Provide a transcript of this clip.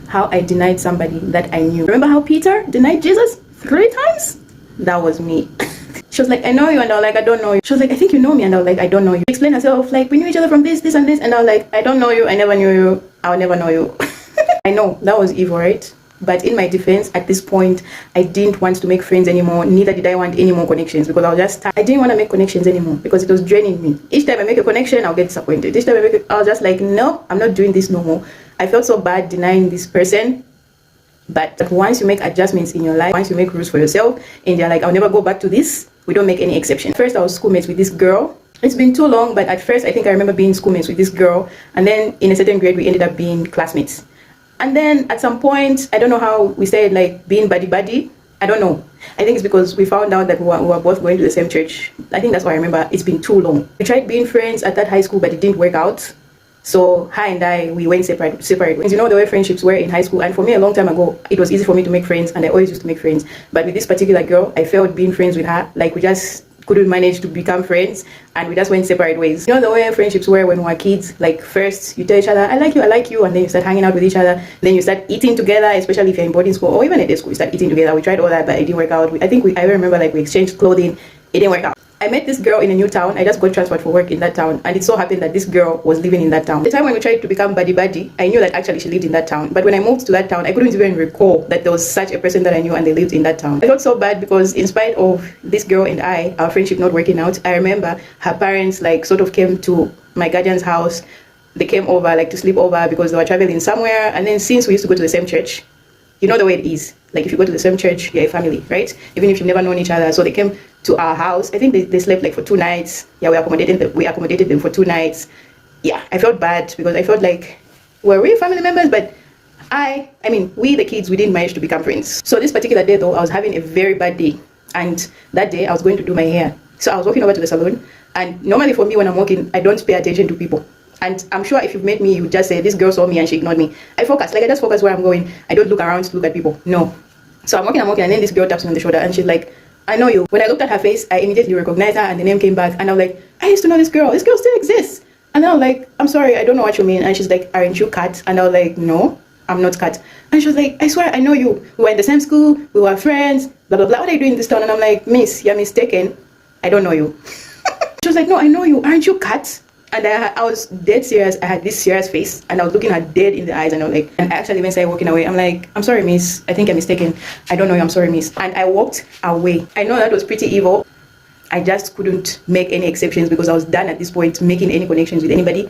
how I denied somebody that I knew. Remember how Peter denied Jesus 3 times? That was me. She was like, I know you, and I was like, I don't know you. She was like, I think you know me, and I was like, I don't know you. She explained herself, like, we knew each other from this, and this, and I was like, I don't know you, I never knew you, I'll never know you. I know, that was evil, right? But in my defense, at this point, I didn't want to make friends anymore, neither did I want any more connections, because I was just tired. I didn't want to make connections anymore, because it was draining me. Each time I make a connection, I'll get disappointed. Each time I was just like, no, I'm not doing this no more. I felt so bad denying this person. But once you make adjustments in your life, once you make rules for yourself, and you're like, I'll never go back to this, we don't make any exception. First, I was schoolmates with this girl. It's been too long, but at first, I think I remember being schoolmates with this girl. And then in a certain grade, we ended up being classmates. And then at some point, I don't know how we started like being buddy-buddy. I don't know. I think it's because we found out that we were both going to the same church. I think that's why I remember. It's been too long. We tried being friends at that high school, but it didn't work out. So her and I, we went separate ways. You know the way friendships were in high school, and for me a long time ago, it was easy for me to make friends, and I always used to make friends. But with this particular girl, I felt being friends with her, like we just couldn't manage to become friends, and we just went separate ways. You know the way friendships were when we were kids, like first you tell each other, I like you, and then you start hanging out with each other, then you start eating together, especially if you're in boarding school, or even at day school, you start eating together. We tried all that, but it didn't work out. I remember like we exchanged clothing, it didn't work out. I met this girl in a new town. I just got transferred for work in that town, and it so happened that this girl was living in that town. The time when we tried to become buddy-buddy, I knew that actually she lived in that town. But when I moved to that town, I couldn't even recall that there was such a person that I knew and they lived in that town. I felt so bad because in spite of this girl and I, our friendship not working out, I remember her parents like sort of came to my guardian's house. They came over like to sleep over because they were traveling somewhere. And then since we used to go to the same church, you know the way it is. Like if you go to the same church, you're a family, right? Even if you've never known each other. So they came to our house. I think they slept like for 2 nights. Yeah, we accommodated them for 2 nights. Yeah, I felt bad because I felt like we're really family members, but I mean, we the kids, we didn't manage to become friends. So this particular day though, I was having a very bad day. And that day I was going to do my hair. So I was walking over to the salon. And normally for me when I'm walking, I don't pay attention to people. And I'm sure if you've met me, you would just say, this girl saw me and she ignored me. I focus, like I just focus where I'm going. I don't look around to look at people. No. So I'm walking, and then this girl taps me on the shoulder and she's like, I know you. When I looked at her face, I immediately recognized her and the name came back. And I was like, I used to know this girl. This girl still exists. And I was like, I'm sorry, I don't know what you mean. And she's like, aren't you Kat? And I was like, no, I'm not Kat. And she was like, I swear I know you. We were in the same school. We were friends. Blah, blah, blah. What are you doing in this town? And I'm like, miss, you're mistaken. I don't know you. She was like, no, I know you. Aren't you Kat? And I was dead serious. I had this serious face and I was looking her dead in the eyes and I was like, and I actually even started walking away. I'm like, I'm sorry, miss. I think I'm mistaken. I don't know you. I'm sorry, miss. And I walked away. I know that was pretty evil. I just couldn't make any exceptions because I was done at this point making any connections with anybody.